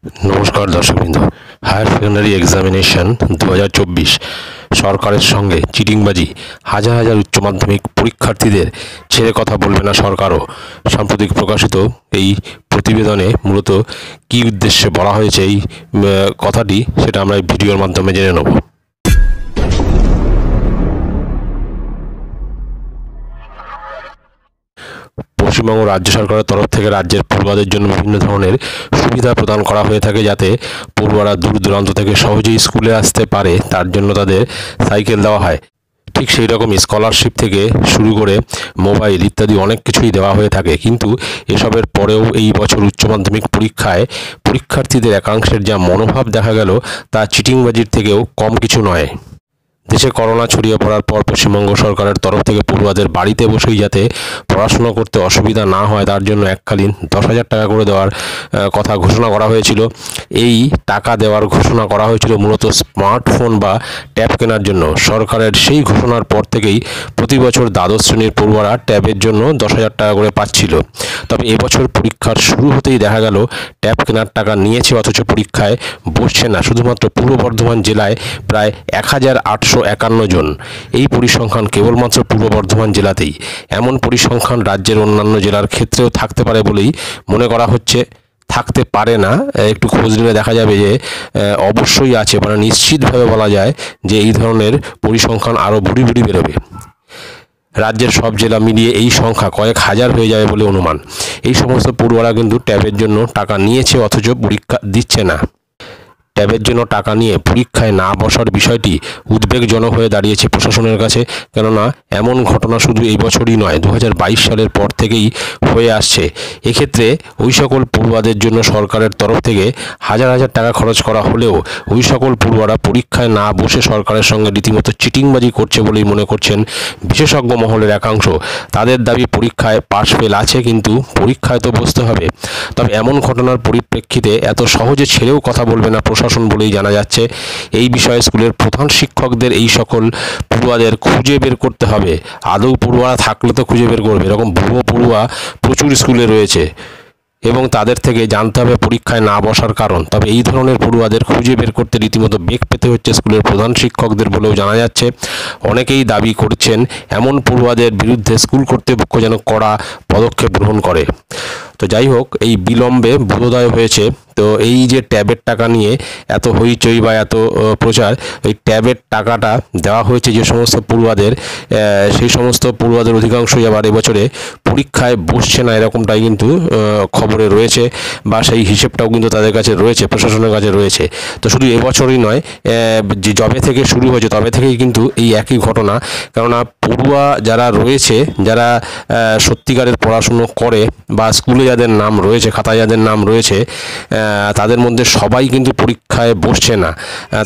नमस्कार दर्शकबृंद higher secondary examination 2024 সরকারের সঙ্গে চিটিংবাজি হাজার হাজার উচ্চ মাধ্যমিক পরীক্ষার্থীদের ছেড়ে কথা বলবে না সরকারও। সাম্প্রতিক প্রকাশিত এই প্রতিবেদনে মূলত কী উদ্দেশ্যে বলা হয়েছে এই কথাটি সেটা আমরা এই ভিডিওর মাধ্যমে জেনে নেব। পশ্চিমবঙ্গ রাজ্য সরকারের তরফ থেকে রাজ্যের পড়ুয়াদের জন্য বিভিন্ন ধরনের সুবিধা প্রদান করা হয়ে থাকে, যাতে পড়ুয়ারা দূর দূরান্ত থেকে সহজেই স্কুলে আসতে পারে। তার জন্য তাদের সাইকেল দেওয়া হয়। ঠিক সেই রকম স্কলারশিপ থেকে শুরু করে মোবাইল ইত্যাদি অনেক কিছুই দেওয়া হয়ে থাকে। কিন্তু এসবের পরেও এই বছর উচ্চ মাধ্যমিক পরীক্ষায় পরীক্ষার্থীদের একাংশের যা মনোভাব দেখা গেল তা চিটিংবাজির থেকেও কম কিছু নয়। দেশে করোনা ছড়িয়ে পড়ার পর পশ্চিমবঙ্গ সরকারের তরফ থেকে পড়ুয়াদের বাড়িতে বসেই যাতে পড়াশোনা করতে অসুবিধা না হয় তার জন্য এককালীন 10,000 টাকা করে দেওয়ার কথা ঘোষণা করা হয়েছিল। এই টাকা দেওয়ার ঘোষণা করা হয়েছিল মূলত স্মার্টফোন বা ট্যাব কেনার জন্য। সরকারের সেই ঘোষণার পর থেকেই প্রতি বছর দ্বাদশ শ্রেণীর পড়ুয়ারা ট্যাবের জন্য 10,000 টাকা করে পাচ্ছিল। তবে এবছর পরীক্ষার শুরু হতেই দেখা গেল ট্যাব কেনার টাকা নিয়েছে, অথচ পরীক্ষায় বসছে না। শুধুমাত্র পূর্ব বর্ধমান জেলায় প্রায় 1,851 জন। এই পরিসংখ্যান কেবলমাত্র পূর্ব বর্ধমান জেলাতেই। এমন পরিসংখ্যান রাজ্যের অন্যান্য জেলার ক্ষেত্রেও থাকতে পারে বলেই মনে করা হচ্ছে। থাকতে পারে না, একটু খোঁজ নিলে দেখা যাবে যে অবশ্যই আছে, মানে নিশ্চিতভাবে বলা যায় যে এই ধরনের পরিসংখ্যান আরও ভুরি ভুরি বেরোবে। রাজ্যের সব জেলা মিলিয়ে এই সংখ্যা কয়েক হাজার হয়ে যাবে বলে অনুমান। এই সমস্ত পড়ুয়ারা কিন্তু ট্যাবের জন্য টাকা নিয়েছে, অথচ পরীক্ষা দিচ্ছে না। ট্যাবের জন্য টাকা নিয়ে পরীক্ষায় না বসার বিষয়টি উদ্বেগজনক হয়ে দাঁড়িয়েছে প্রশাসনের কাছে। কেননা এমন ঘটনা শুধু এই বছরই নয়, 2022 সালের পর থেকেই হয়ে আসছে। এক্ষেত্রে ওই সকল পড়ুয়াদের জন্য সরকারের তরফ থেকে হাজার হাজার টাকা খরচ করা হলেও ওই সকল পড়ুয়ারা পরীক্ষায় না বসে সরকারের সঙ্গে রীতিমতো চিটিংবাজি করছে বলেই মনে করছেন বিশেষজ্ঞ মহলের একাংশ। তাদের দাবি পরীক্ষায় পাশ ফেল আছে, কিন্তু পরীক্ষায় তো বসতে হবে। তবে এমন ঘটনার পরিপ্রেক্ষিতে এত সহজে ছেড়েও কথা বলবে না প্রশাসন বলেই জানা যাচ্ছে। এই বিষয়ে স্কুলের প্রধান শিক্ষকদের এই সকল পড়ুয়াদের খুঁজে বের করতে হবে। আদৌ পড়ুয়ারা থাকলে তো খুঁজে বের করবে। এরকম ভুয়ো পড়ুয়া প্রচুর স্কুলে রয়েছে এবং তাদের থেকে জানতে হবে পরীক্ষায় না বসার কারণ। তবে এই ধরনের পড়ুয়াদের খুঁজে বের করতে রীতিমতো বেগ পেতে হচ্ছে স্কুলের প্রধান শিক্ষকদের বলেও জানা যাচ্ছে। অনেকেই দাবি করছেন এমন পড়ুয়াদের বিরুদ্ধে স্কুল কর্তৃপক্ষ যেন কড়া পদক্ষেপ গ্রহণ করে। তো যাই হোক, এই বিলম্বে বোধোদয় হয়েছে। তো এই যে ট্যাবের টাকা নিয়ে এত হইচই বা এত প্রচার, এই ট্যাবের টাকাটা দেওয়া হয়েছে যে সমস্ত পড়ুয়াদের, সেই সমস্ত পড়ুয়াদের অধিকাংশই আবার এবছরে পরীক্ষায় বসছে না, এরকমটাই কিন্তু খবরে রয়েছে, বা সেই হিসেবটাও কিন্তু তাদের কাছে রয়েছে, প্রশাসনের কাছে রয়েছে। তো শুধু এবছরই নয়, যে যবে থেকে শুরু হয়েছে তবে থেকেই কিন্তু এই একই ঘটনা। কেননা পড়ুয়া যারা রয়েছে, যারা সত্যিকারের পড়াশুনো করে বা স্কুলে যাদের নাম রয়েছে, খাতায় যাদের নাম রয়েছে, তাদের মধ্যে সবাই কিন্তু পরীক্ষায় বসছে না।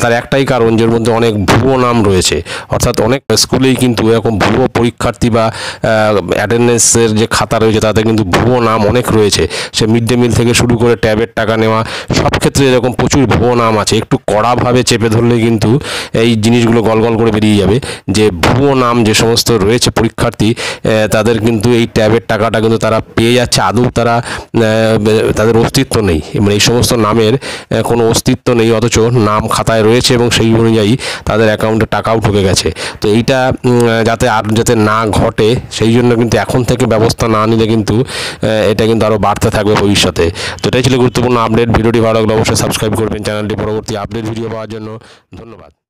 তার একটাই কারণ, যার মধ্যে অনেক ভুয়ো নাম রয়েছে। অর্থাৎ অনেক স্কুলেই কিন্তু এরকম ভুয়ো পরীক্ষার্থী বা অ্যাটেন্ডেন্সের যে খাতা রয়েছে তাতে কিন্তু ভুয়ো নাম অনেক রয়েছে। সে মিড ডে মিল থেকে শুরু করে ট্যাবের টাকা নেওয়া, সব ক্ষেত্রে এরকম প্রচুর ভুয়ো নাম আছে। একটু কড়াভাবে চেপে ধরলে কিন্তু এই জিনিসগুলো গলগল করে বেরিয়ে যাবে যে ভুয়ো নাম যে সমস্ত রয়েছে পরীক্ষার্থী, তাদের কিন্তু এই ট্যাবের টাকাটা কিন্তু তারা পেয়ে যাচ্ছে। আদৌ তাদের অস্তিত্ব নেই, মানে এই সমস্ত নামের কোনো অস্তিত্ব নেই, অথচ নাম খাতায় রয়েছে এবং সেই অনুযায়ী তাদের অ্যাকাউন্টে টাকাও ঢুকে গেছে। তো এইটা যাতে না ঘটে, সেই জন্য কিন্তু এখন থেকে ব্যবস্থা না নিলে কিন্তু এটা কিন্তু আরও বাড়তে থাকবে ভবিষ্যতে। তো এটাই ছিল গুরুত্বপূর্ণ আপডেট। ভিডিওটি ভালো লাগলে অবশ্যই সাবস্ক্রাইব করবেন চ্যানেলটি। পরবর্তী আপডেট ভিডিও পাওয়ার জন্য ধন্যবাদ।